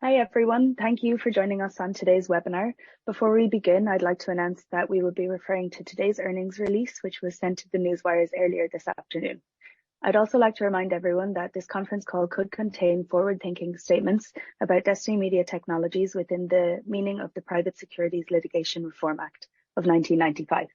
Hi everyone, thank you for joining us on today's webinar. Before we begin, I'd like to announce that we will be referring to today's earnings release, which was sent to the newswires earlier this afternoon. I'd also like to remind everyone that this conference call could contain forward-thinking statements about Destiny Media Technologies within the meaning of the Private Securities Litigation Reform Act of 1995.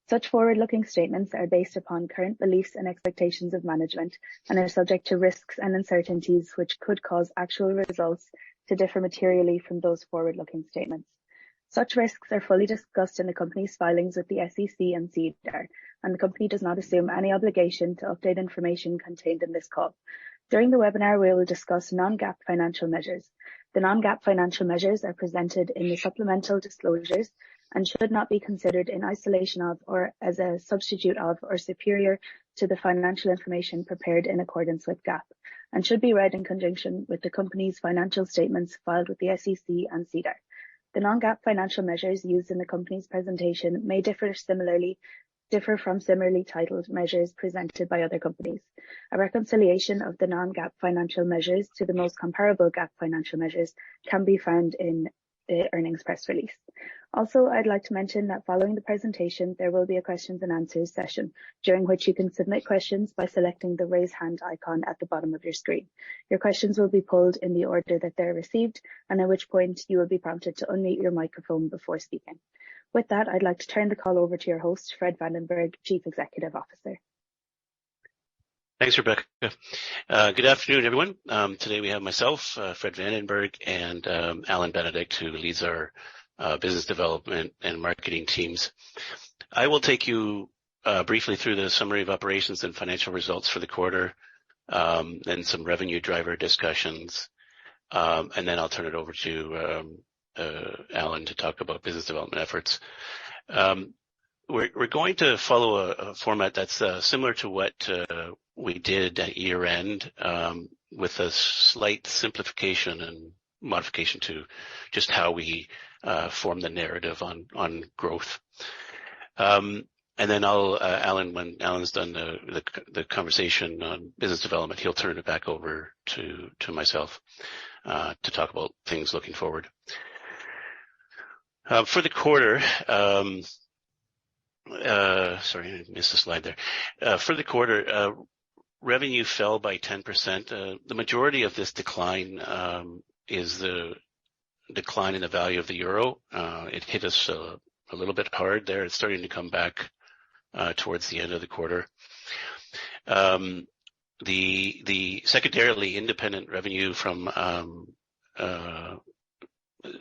Such forward-looking statements are based upon current beliefs and expectations of management and are subject to risks and uncertainties which could cause actual results to differ materially from those forward-looking statements. Such risks are fully discussed in the company's filings with the SEC and SEDAR, and the company does not assume any obligation to update information contained in this call. During the webinar, we will discuss non-GAAP financial measures. The non-GAAP financial measures are presented in the supplemental disclosures and should not be considered in isolation of or as a substitute of or superior to the financial information prepared in accordance with GAAP, and should be read in conjunction with the company's financial statements filed with the SEC and SEDAR. The non-GAAP financial measures used in the company's presentation may differ from similarly titled measures presented by other companies. A reconciliation of the non-GAAP financial measures to the most comparable GAAP financial measures can be found in the earnings press release. Also, I'd like to mention that following the presentation, there will be a questions and answers session, during which you can submit questions by selecting the raise hand icon at the bottom of your screen. Your questions will be pulled in the order that they're received, and at which point you will be prompted to unmute your microphone before speaking. With that, I'd like to turn the call over to your host, Fred Vandenberg, Chief Executive Officer. Thanks, Rebecca. Good afternoon, everyone. Today we have myself, Fred Vandenberg, and Alan Benedict, who leads our business development and marketing teams. I will take you briefly through the summary of operations and financial results for the quarter, then some revenue driver discussions, and then I'll turn it over to Alan to talk about business development efforts. We're going to follow a format that's similar to what we did at year end, with a slight simplification and modification to just how we form the narrative on growth. And then Alan, when Alan's done the conversation on business development, he'll turn it back over to myself to talk about things looking forward. For the quarter, sorry, I missed a slide there. For the quarter, revenue fell by 10%. The majority of this decline is the decline in the value of the euro. It hit us a little bit hard there. It's starting to come back towards the end of the quarter. The secondarily independent revenue from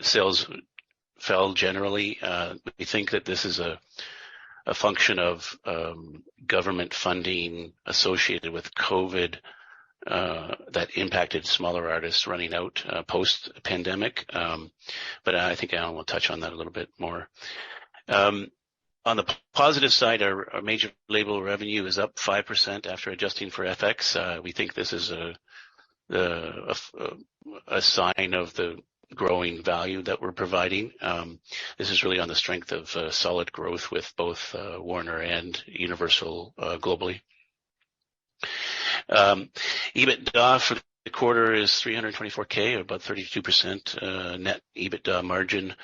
sales fell generally. We think that this is a function of government funding associated with COVID that impacted smaller artists running out post-pandemic. But I think Alan will touch on that a little bit more. On the positive side, our major label revenue is up 5% after adjusting for FX. We think this is a sign of the growing value that we're providing. This is really on the strength of solid growth with both Warner and Universal globally. EBITDA for the quarter is $324K, or about 32% net EBITDA margin.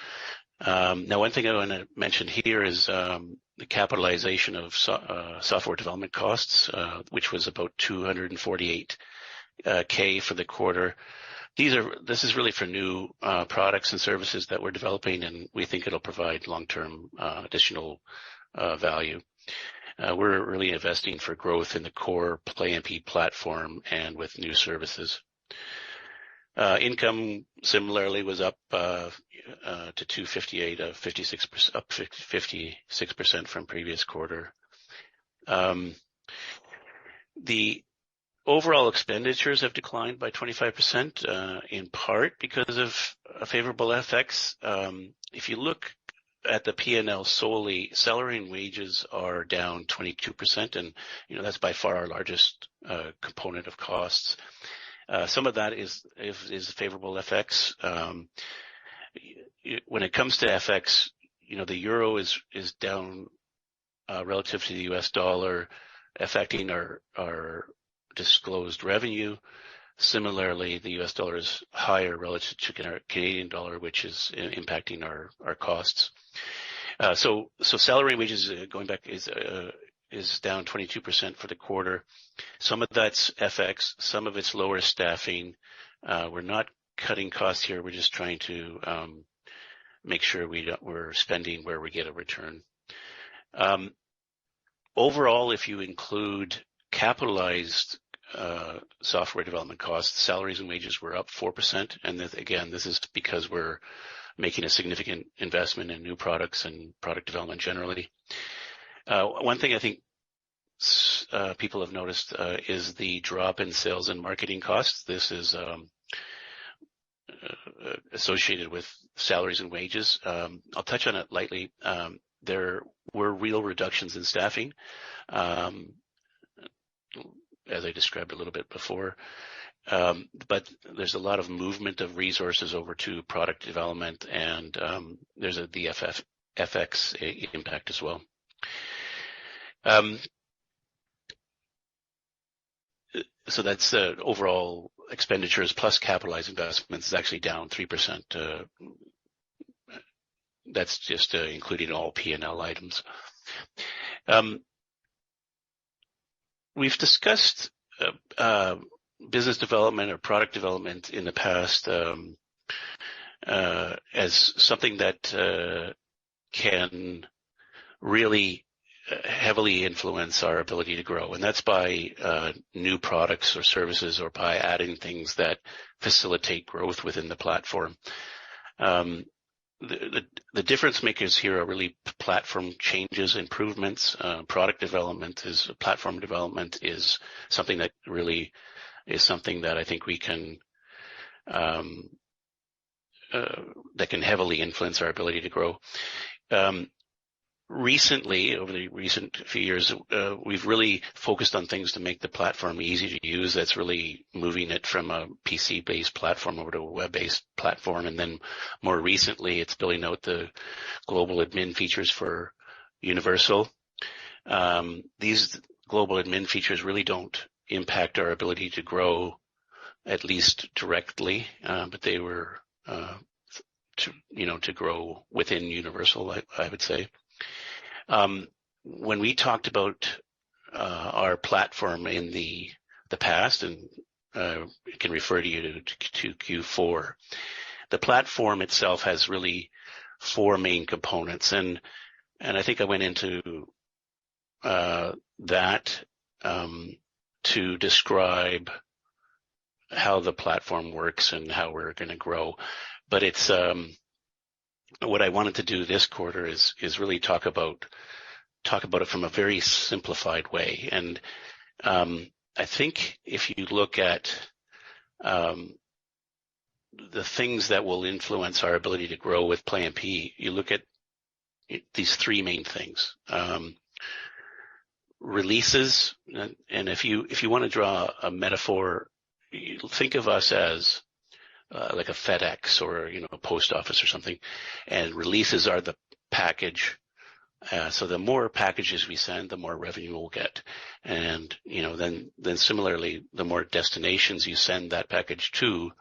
Now, one thing I want to mention here is the capitalization of software development costs, which was about $248K for the quarter. This is really for new products and services that we're developing, and we think it'll provide long-term additional value. We're really investing for growth in the core Play MP platform and with new services. Income similarly was up to 258, 56%, up 56% from previous quarter. The overall expenditures have declined by 25%, in part because of a favorable FX. If you look at the P&L solely, salary and wages are down 22%, and that's by far our largest component of costs. Some of that is favorable FX. When it comes to FX, the euro is down relative to the US dollar, affecting our disclosed revenue. Similarly, the US dollar is higher relative to our Canadian dollar, which is impacting our costs. So salary and wages going back is down 22% for the quarter. Some of that's FX, some of it's lower staffing. We're not cutting costs here. We're just trying to make sure we're spending where we get a return. Overall, if you include capitalized software development costs, salaries and wages were up 4%. And this is because we're making a significant investment in new products and product development generally. One thing I think people have noticed is the drop in sales and marketing costs. This is associated with salaries and wages. I'll touch on it lightly. There were real reductions in staffing, as I described a little bit before. But there's a lot of movement of resources over to product development, and there's the FX impact as well. So that's overall expenditures plus capitalized investments is actually down 3%. That's just including all P&L items. We've discussed business development or product development in the past as something that can really heavily influence our ability to grow, and that's by new products or services or by adding things that facilitate growth within the platform. The difference makers here are really platform changes, improvements. Product development platform development is something that really is something that I think we can that can heavily influence our ability to grow. Recently, over the recent few years, we've really focused on things to make the platform easy to use. That's really moving it from a PC-based platform over to a web-based platform. And then more recently, it's building out the global admin features for Universal. These global admin features really don't impact our ability to grow, at least directly, but they were to grow within Universal, I would say. When we talked about our platform in the past, and I can refer to you to Q4, the platform itself has really four main components, and I think I went into that to describe how the platform works and how we're going to grow. But it's what I wanted to do this quarter is really talk about it from a very simplified way. And I think if you look at the things that will influence our ability to grow with PlayMP, you look at these three main things. Releases, and if you want to draw a metaphor, think of us as like a FedEx or a post office or something, and releases are the package. So the more packages we send, the more revenue we'll get, and then similarly, the more destinations you send that package to,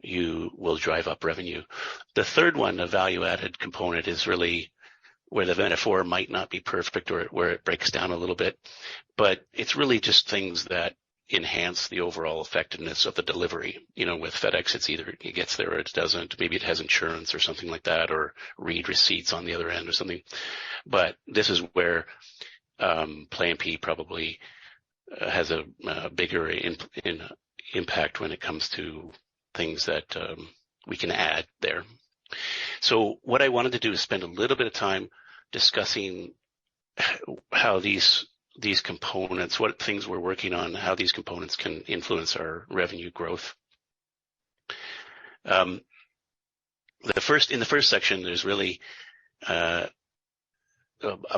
you will drive up revenue. The third one, a value-added component, is really where the metaphor might not be perfect or where it breaks down a little bit, but it's really just things that enhance the overall effectiveness of the delivery. With FedEx, it's either it gets there or it doesn't. Maybe it has insurance or something like that, or read receipts on the other end or something. But this is where PlayMP probably has a bigger impact when it comes to things that we can add there. So what I wanted to do is spend a little bit of time discussing how these components, what things we're working on, how these components can influence our revenue growth. In the first section, there's really a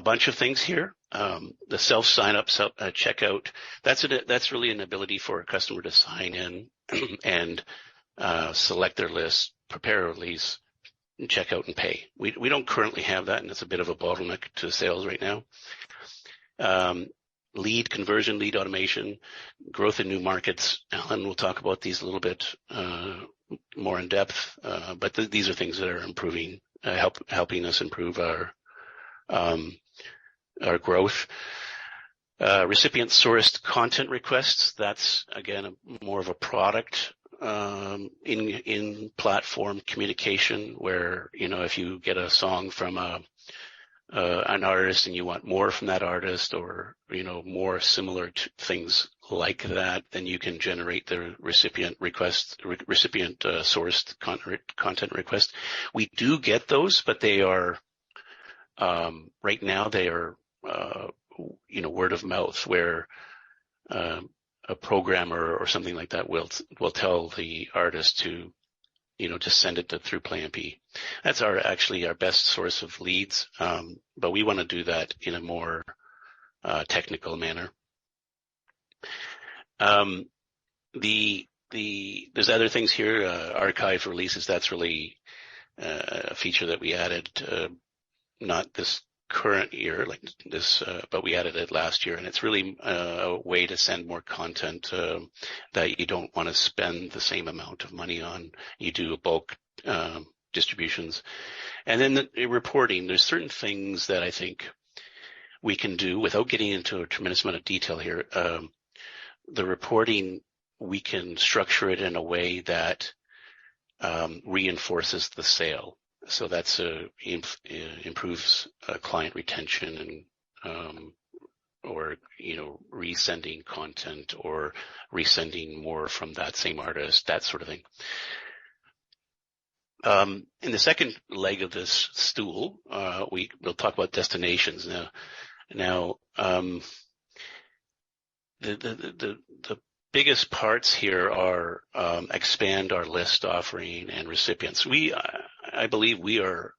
bunch of things here. The self-sign-up, checkout, that's really an ability for a customer to sign in and select their list, prepare a release, and check out and pay. We don't currently have that, and it's a bit of a bottleneck to sales right now. lead conversion, lead automation, growth in new markets. Alan will talk about these a little bit more in depth, but these are things that are improving, helping us improve our growth. Recipient sourced content requests. That's again more of a product in platform communication, where if you get a song from an artist and you want more from that artist, or more similar to things like that, then you can generate the recipient sourced content request. We do get those, but they are right now they are word of mouth, where a programmer or something like that will tell the artist to just send it through PlayMP. That's actually our best source of leads, but we want to do that in a more technical manner. There's other things here, archive releases. That's really a feature that we added, not this current year like this, but we added it last year, and it's really a way to send more content that you don't want to spend the same amount of money on. You do bulk distributions. And then the reporting, there's certain things that I think we can do without getting into a tremendous amount of detail here. The reporting, we can structure it in a way that reinforces the sale. So that's improves client retention, and or resending content, or resending more from that same artist, that sort of thing. In the second leg of this stool, we'll talk about destinations now. The biggest parts here are expand our list offering and recipients. I believe we are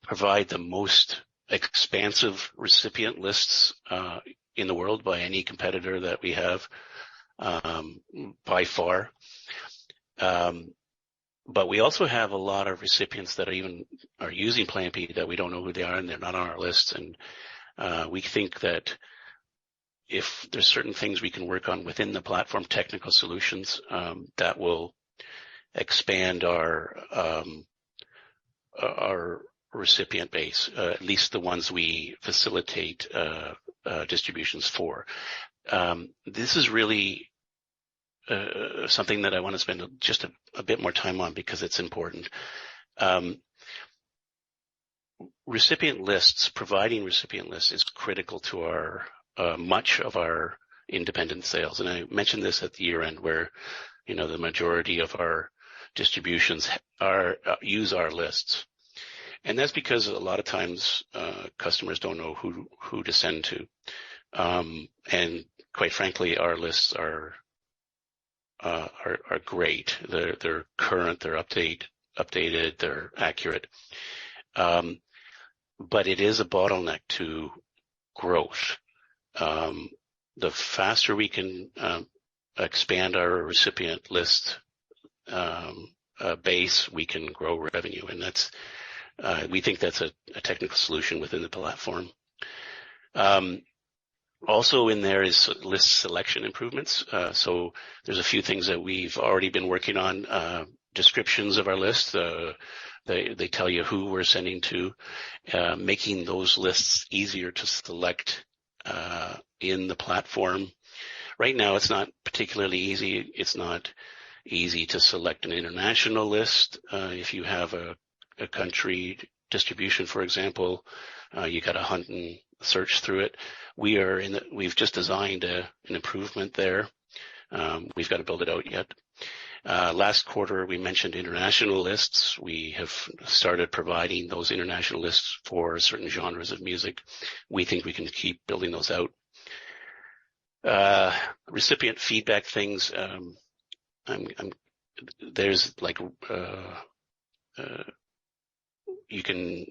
provide the most expansive recipient lists in the world by any competitor that we have, by far. But we also have a lot of recipients that are using PlayMP that we don't know who they are, and they're not on our lists. And we think that if there's certain things we can work on within the platform, technical solutions, that will expand our recipient base, at least the ones we facilitate distributions for. This is really something that I want to spend just a bit more time on, because it's important. Recipient lists, providing recipient lists, is critical to our much of our independent sales. And I mentioned this at the year end, where the majority of our distributions use our lists. And that's because a lot of times customers don't know who to send to. And quite frankly, our lists are great. They're current, they're updated, they're accurate. But it is a bottleneck to growth. The faster we can expand our recipient list base, we can grow revenue, and that's we think that's a technical solution within the platform. Also in there is list selection improvements. So there's a few things that we've already been working on. Descriptions of our list. They tell you who we're sending to, making those lists easier to select in the platform. Right now, it's not particularly easy. It's not easy to select an international list. If you have a country distribution, for example, you got to hunt and search through it. We've just designed an improvement there. We've got to build it out yet. Last quarter, we mentioned international lists. We have started providing those international lists for certain genres of music. We think we can keep building those out. Recipient feedback things. There's like you can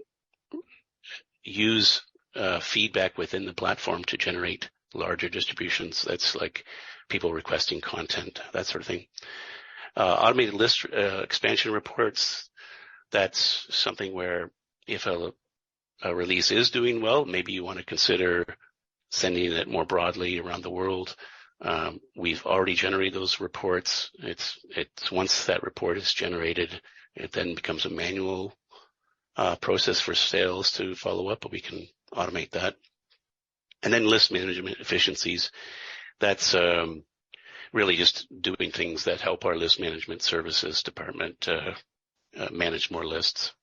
use feedback within the platform to generate larger distributions. That's like people requesting content, that sort of thing. Automated list expansion reports. That's something where if a release is doing well, maybe you want to consider sending it more broadly around the world. We've already generated those reports. It's once that report is generated, it then becomes a manual process for sales to follow up, but we can automate that. And then list management efficiencies. That's really just doing things that help our list management services department manage more lists.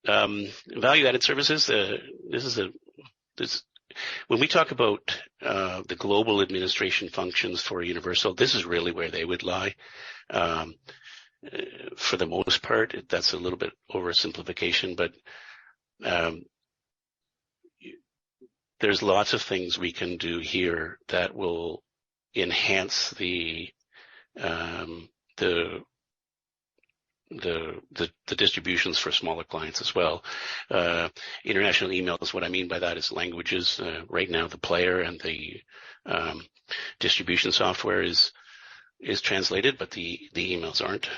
Value-added services. When we talk about the global administration functions for Universal, this is really where they would lie. For the most part, that's a little bit oversimplification, but there's lots of things we can do here that will enhance the distributions for smaller clients as well. International emails, what I mean by that is languages. Right now, the player and the distribution software is translated, but the emails aren't.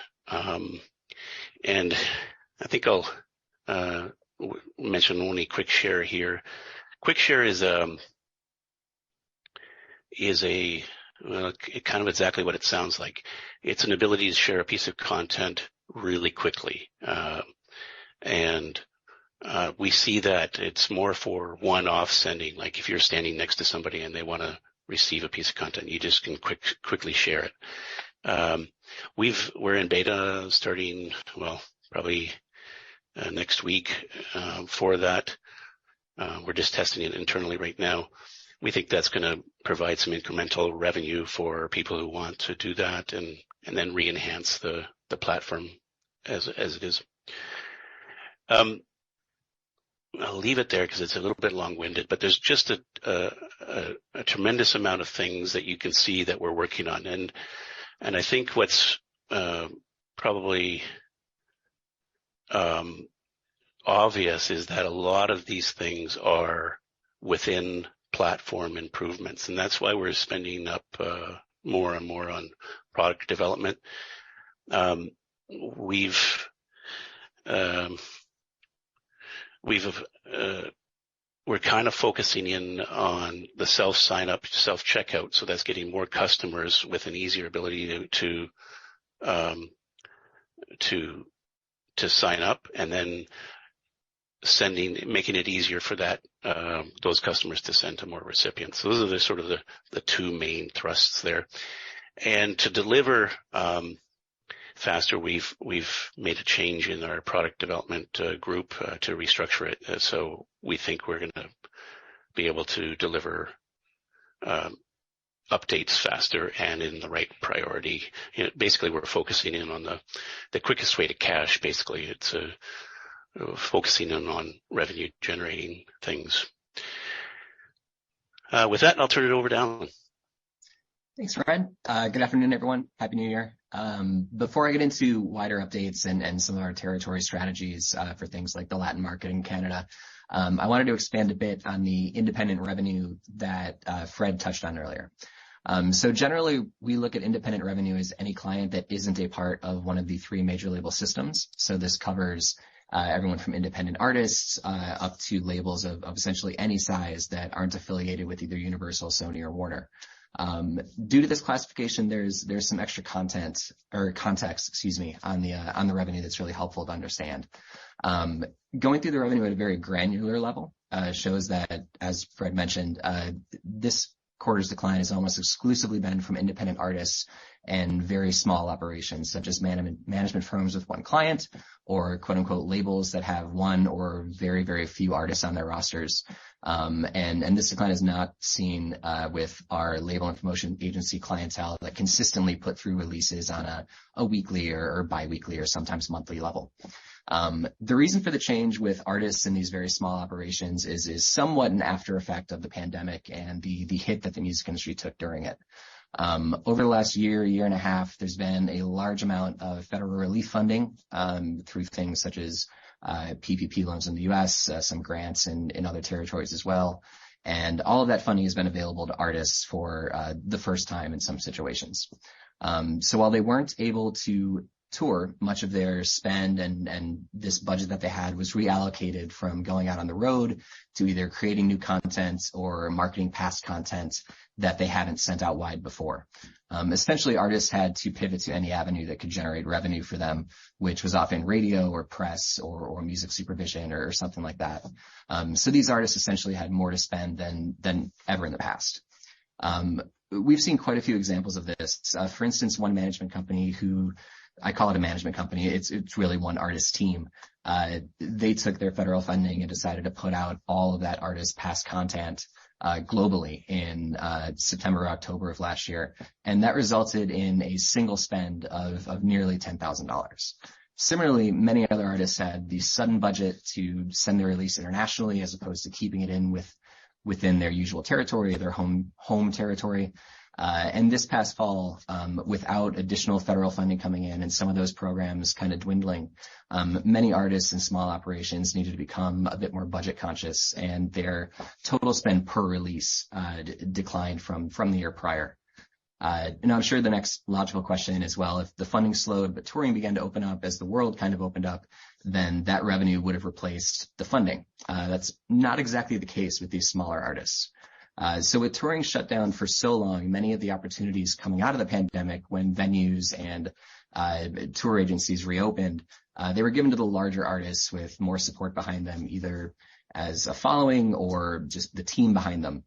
And I think I'll mention only Quick Share here. Quick Share is kind of exactly what it sounds like. It's an ability to share a piece of content really quickly. And we see that it's more for one-off sending. Like if you're standing next to somebody and they want to receive a piece of content, you just can quickly share it. We're in beta starting, probably next week for that. We're just testing it internally right now. We think that's going to provide some incremental revenue for people who want to do that and then re-enhance the platform as it is. I'll leave it there because it's a little bit long-winded, but there's just a tremendous amount of things that you can see that we're working on. And I think what's probably obvious is that a lot of these things are within platform improvements, and that's why we're spending up more and more on product development. We're kind of focusing in on the self-sign-up, self-checkout, so that's getting more customers with an easier ability to sign up, and then making it easier for those customers to send to more recipients. So those are the two main thrusts there. And to deliver faster, we've made a change in our product development group to restructure it. So we think we're going to be able to deliver updates faster and in the right priority. Basically, we're focusing in on the quickest way to cash. Basically, it's focusing in on revenue generating things. With that, I'll turn it over to Alan. Thanks, Fred. Good afternoon, everyone. Happy New Year. Before I get into wider updates and some of our territory strategies for things like the Latin market in Canada, I wanted to expand a bit on the independent revenue that Fred touched on earlier. So generally, we look at independent revenue as any client that isn't a part of one of the three major label systems. So this covers everyone from independent artists up to labels of essentially any size that aren't affiliated with either Universal, Sony, or Warner. Due to this classification, there's some extra context, on the revenue that's really helpful to understand. Going through the revenue at a very granular level shows that, as Fred mentioned, this quarter's decline has almost exclusively been from independent artists and very small operations, such as management firms with one client or quote unquote labels that have one or very, very few artists on their rosters. And this decline is not seen with our label and promotion agency clientele that consistently put through releases on a weekly or bi-weekly or sometimes monthly level. The reason for the change with artists in these very small operations is somewhat an after effect of the pandemic and the hit that the music industry took during it. Over the last year and a half, there's been a large amount of federal relief funding through things such as PPP loans in the U.S., some grants in other territories as well. And all of that funding has been available to artists for the first time in some situations. So while they weren't able to tour, much of their spend and this budget that they had was reallocated from going out on the road to either creating new content or marketing past content that they hadn't sent out wide before. Essentially, artists had to pivot to any avenue that could generate revenue for them, which was often radio or press or music supervision or something like that. So these artists essentially had more to spend than ever in the past. We've seen quite a few examples of this. For instance, one management company who I call it a management company. It's really one artist team. They took their federal funding and decided to put out all of that artist's past content globally in September or October of last year. And that resulted in a single spend of nearly $10,000. Similarly, many other artists had the sudden budget to send their release internationally as opposed to keeping it within their usual territory, their home territory. And this past fall, without additional federal funding coming in and some of those programs kind of dwindling, many artists and small operations needed to become a bit more budget conscious, and their total spend per release declined from the year prior. And I'm sure the next logical question is, well, if the funding slowed but touring began to open up as the world kind of opened up, then that revenue would have replaced the funding. That's not exactly the case with these smaller artists. So with touring shut down for so long, many of the opportunities coming out of the pandemic when venues and tour agencies reopened, they were given to the larger artists with more support behind them, either as a following or just the team behind them.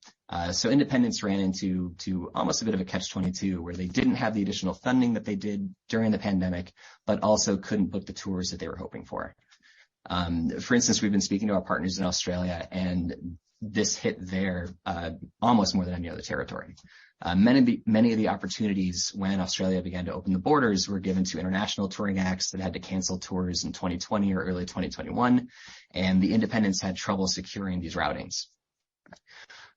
So independents ran into almost a bit of a catch-22 where they didn't have the additional funding that they did during the pandemic, but also couldn't book the tours that they were hoping for. For instance, we've been speaking to our partners in Australia, and this hit there almost more than any other territory. Many of the opportunities when Australia began to open the borders were given to international touring acts that had to cancel tours in 2020 or early 2021, and the independents had trouble securing these routings.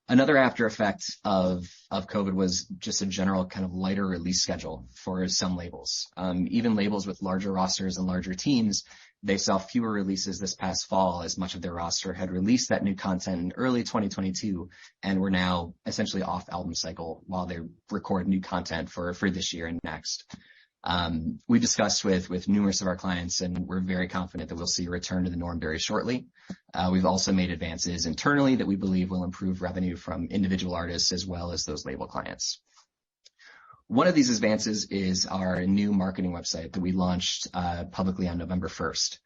Another after effect of COVID was just a general kind of lighter release schedule for some labels. Even labels with larger rosters and larger teams, they saw fewer releases this past fall as much of their roster had released that new content in early 2022 and were now essentially off album cycle while they record new content for this year and next. We discussed with numerous of our clients, and we're very confident that we'll see a return to the norm very shortly. We've also made advances internally that we believe will improve revenue from individual artists as well as those label clients. One of these advances is our new marketing website that we launched publicly on November 1st.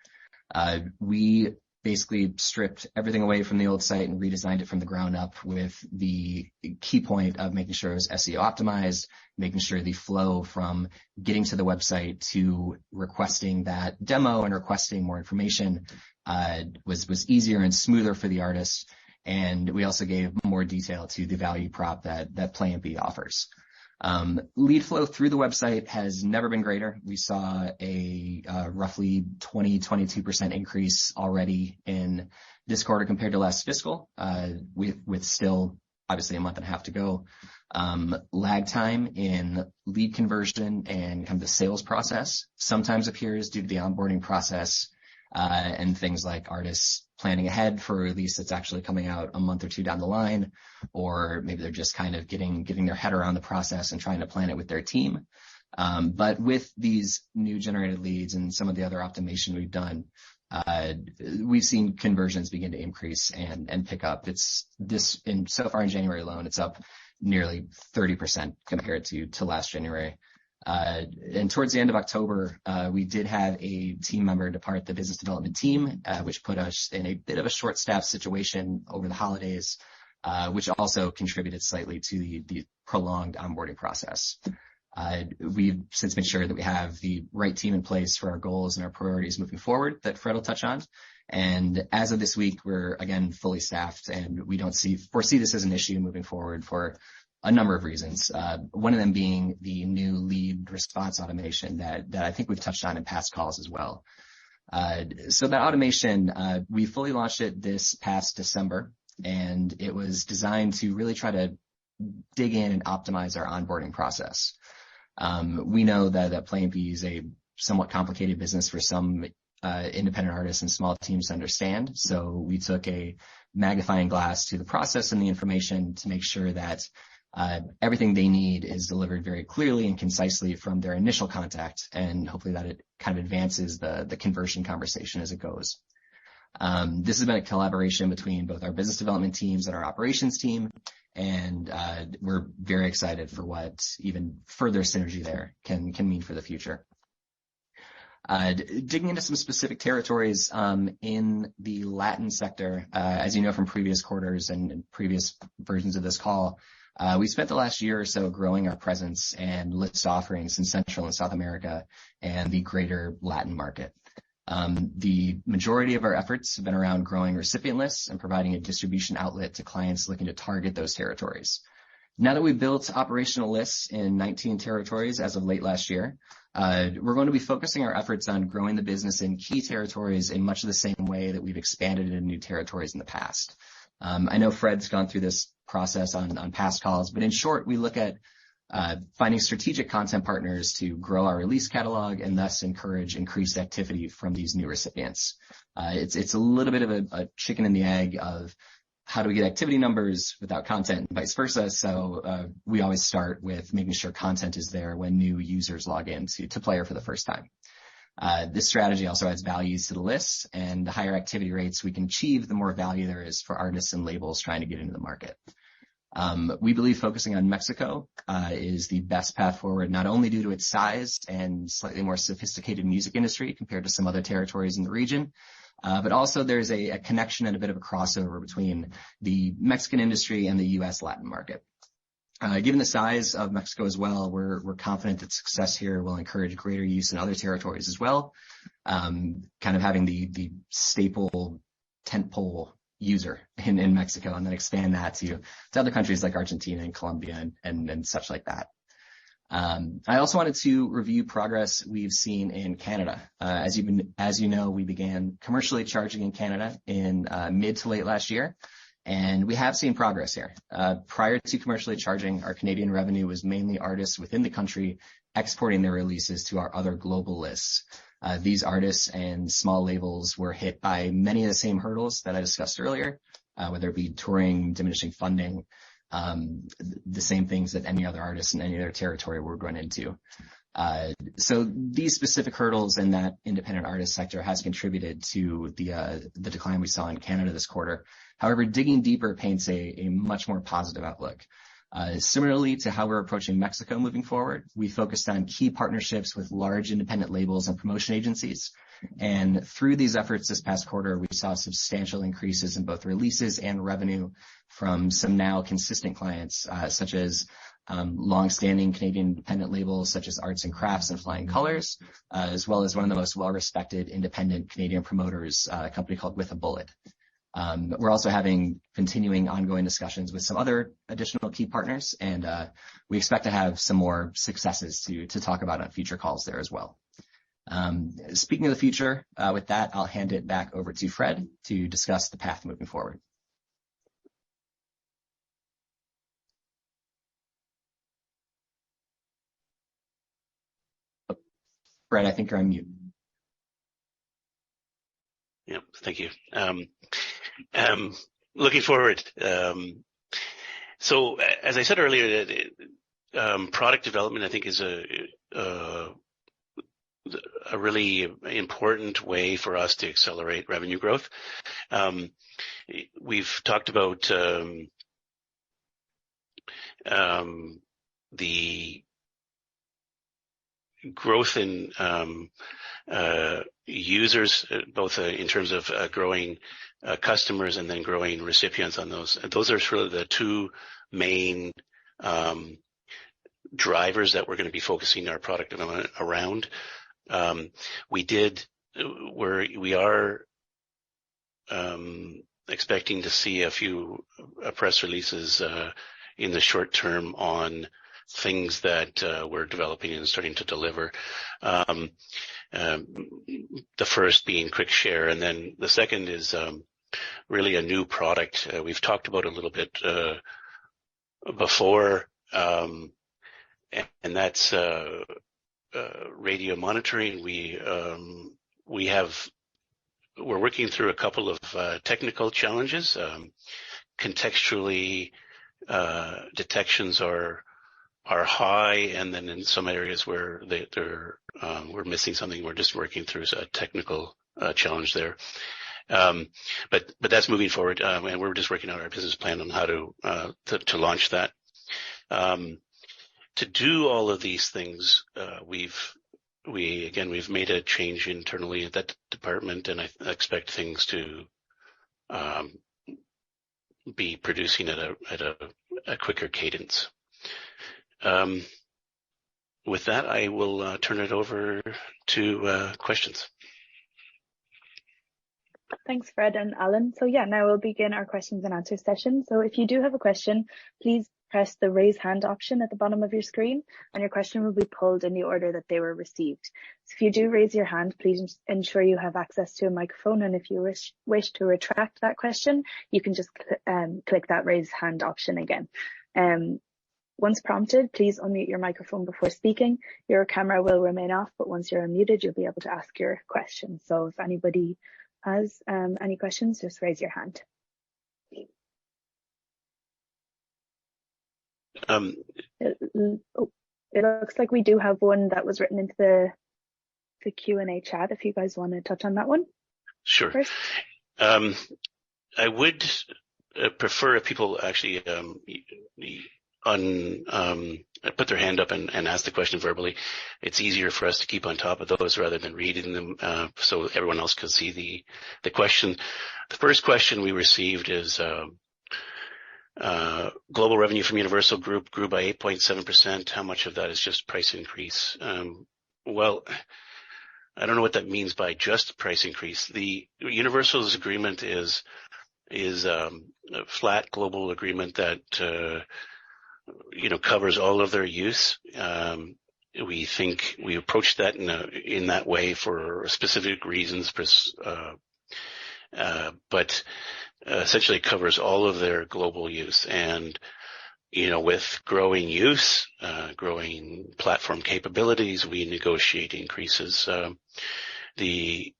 We basically stripped everything away from the old site and redesigned it from the ground up with the key point of making sure it was SEO optimized, making sure the flow from getting to the website to requesting that demo and requesting more information was easier and smoother for the artists. And we also gave more detail to the value prop that Play and Be offers. Lead flow through the website has never been greater. We saw a roughly 22% increase already in this quarter compared to last fiscal, with still obviously a month and a half to go. Lag time in lead conversion and kind of the sales process sometimes appears due to the onboarding process and things like artists planning ahead for a release that's actually coming out a month or two down the line, or maybe they're just kind of getting their head around the process and trying to plan it with their team. But with these new generated leads and some of the other optimization we've done, we've seen conversions begin to increase and pick up. So far in January alone, it's up nearly 30% compared to last January. And towards the end of October, we did have a team member depart the business development team, which put us in a bit of a short staff situation over the holidays, which also contributed slightly to the prolonged onboarding process. We've since made sure that we have the right team in place for our goals and our priorities moving forward that Fred will touch on. And as of this week, we're again fully staffed, and we don't foresee this as an issue moving forward for a number of reasons. One of them being the new lead response automation that I think we've touched on in past calls as well. So that automation, we fully launched it this past December, and it was designed to really try to dig in and optimize our onboarding process. We know that Play and Be is a somewhat complicated business for some independent artists and small teams to understand. So we took a magnifying glass to the process and the information to make sure that everything they need is delivered very clearly and concisely from their initial contact, and hopefully that it kind of advances the conversion conversation as it goes. This has been a collaboration between both our business development teams and our operations team, and we're very excited for what even further synergy there can mean for the future. Digging into some specific territories in the Latin sector, as you know from previous quarters and previous versions of this call, we spent the last year or so growing our presence and list offerings in Central and South America and the greater Latin market. The majority of our efforts have been around growing recipient lists and providing a distribution outlet to clients looking to target those territories. Now that we've built operational lists in 19 territories as of late last year, we're going to be focusing our efforts on growing the business in key territories in much of the same way that we've expanded into new territories in the past. I know Fred's gone through this process on past calls, but in short, we look at finding strategic content partners to grow our release catalog and thus encourage increased activity from these new recipients. It's a little bit of a chicken and the egg of how do we get activity numbers without content and vice versa. So we always start with making sure content is there when new users log in to Player for the first time. This strategy also adds values to the lists, and the higher activity rates we can achieve, the more value there is for artists and labels trying to get into the market. We believe focusing on Mexico is the best path forward, not only due to its size and slightly more sophisticated music industry compared to some other territories in the region, but also there's a connection and a bit of a crossover between the Mexican industry and the U.S. Latin market. Given the size of Mexico as well, we're confident that success here will encourage greater use in other territories as well, kind of having the staple tentpole user in Mexico, and then expand that to other countries like Argentina and Colombia and such like that. I also wanted to review progress we've seen in Canada. As you know, we began commercially charging in Canada in mid to late last year, and we have seen progress here. Prior to commercially charging, our Canadian revenue was mainly artists within the country exporting their releases to our other global lists. These artists and small labels were hit by many of the same hurdles that I discussed earlier, whether it be touring, diminishing funding, the same things that any other artist in any other territory would run into. So these specific hurdles in that independent artist sector has contributed to the decline we saw in Canada this quarter. However, digging deeper paints a much more positive outlook. Similarly to how we're approaching Mexico moving forward, we focused on key partnerships with large independent labels and promotion agencies. And through these efforts this past quarter, we saw substantial increases in both releases and revenue from some now consistent clients, such as long-standing Canadian independent labels such as Arts and Crafts and Flying Colors, as well as one of the most well-respected independent Canadian promoters, a company called With a Bullet. We're also having continuing ongoing discussions with some other additional key partners, and we expect to have some more successes to talk about on future calls there as well. Speaking of the future, with that, I'll hand it back over to Fred to discuss the path moving forward. Fred, I think you're on mute. Yep, thank you. Looking forward. So as I said earlier, product development, I think, is a really important way for us to accelerate revenue growth. We've talked about the growth in users, both in terms of growing customers and then growing recipients on those. Those are sort of the two main drivers that we're going to be focusing our product development around. We are expecting to see a few press releases in the short term on things that we're developing and starting to deliver. The first being Quick Share, and then the second is really a new product we've talked about a little bit before, and that's radio monitoring. We're working through a couple of technical challenges, contextually detections are high, and then in some areas where we're missing something, we're just working through a technical challenge there. But that's moving forward, and we're just working out our business plan on how to launch that. To do all of these things, we've made a change internally at that department, and I expect things to be producing at a quicker cadence. With that, I will turn it over to questions. Thanks, Fred and Alan. So yeah, now we'll begin our questions and answer session. So if you do have a question, please press the raise hand option at the bottom of your screen, and your question will be pulled in the order that they were received. So if you do raise your hand, please ensure you have access to a microphone, and if you wish to retract that question, you can just click that raise hand option again. Once prompted, please unmute your microphone before speaking. Your camera will remain off, but once you're unmuted, you'll be able to ask your question. So if anybody has any questions, just raise your hand. It looks like we do have one that was written into the Q&A chat, if you guys want to touch on that one. Sure. First. I would prefer if people actually put their hand up and ask the question verbally. It's easier for us to keep on top of those rather than reading them, so everyone else can see the question. The first question we received is global revenue from Universal Group grew by 8.7%. How much of that is just price increase? Well, I don't know what that means by just price increase. The Universal's agreement is a flat global agreement that covers all of their use. We think we approached that in that way for specific reasons, but essentially covers all of their global use. And with growing use, growing platform capabilities, we negotiate increases. We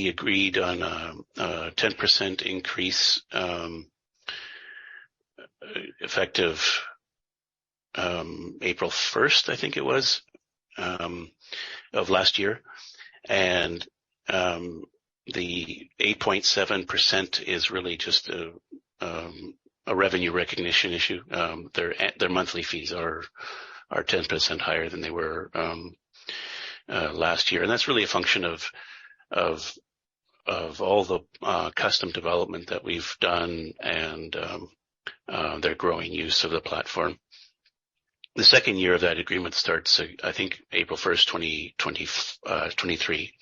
agreed on a 10% increase effective April 1st, I think it was, of last year. And the 8.7% is really just a revenue recognition issue. Their monthly fees are 10% higher than they were last year, and that's really a function of all the custom development that we've done and their growing use of the platform. The second year of that agreement starts, I think, April 1st, 2023.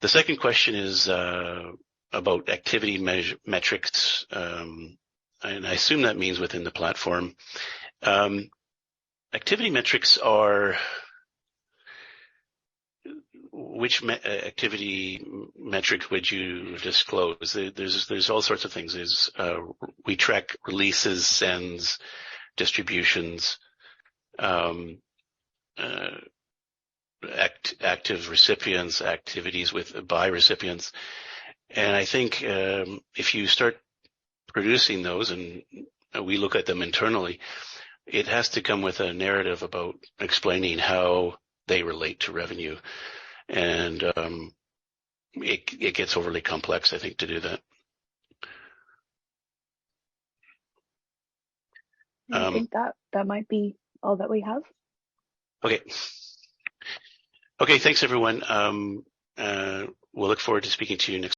The second question is about activity metrics, and I assume that means within the platform. Activity metrics are which activity metric would you disclose? There's all sorts of things. We track releases, sends, distributions, active recipients, activities by recipients. And I think if you start producing those, and we look at them internally, it has to come with a narrative about explaining how they relate to revenue. And it gets overly complex, I think, to do that. I think that might be all that we have. Okay, thanks everyone. We'll look forward to speaking to you next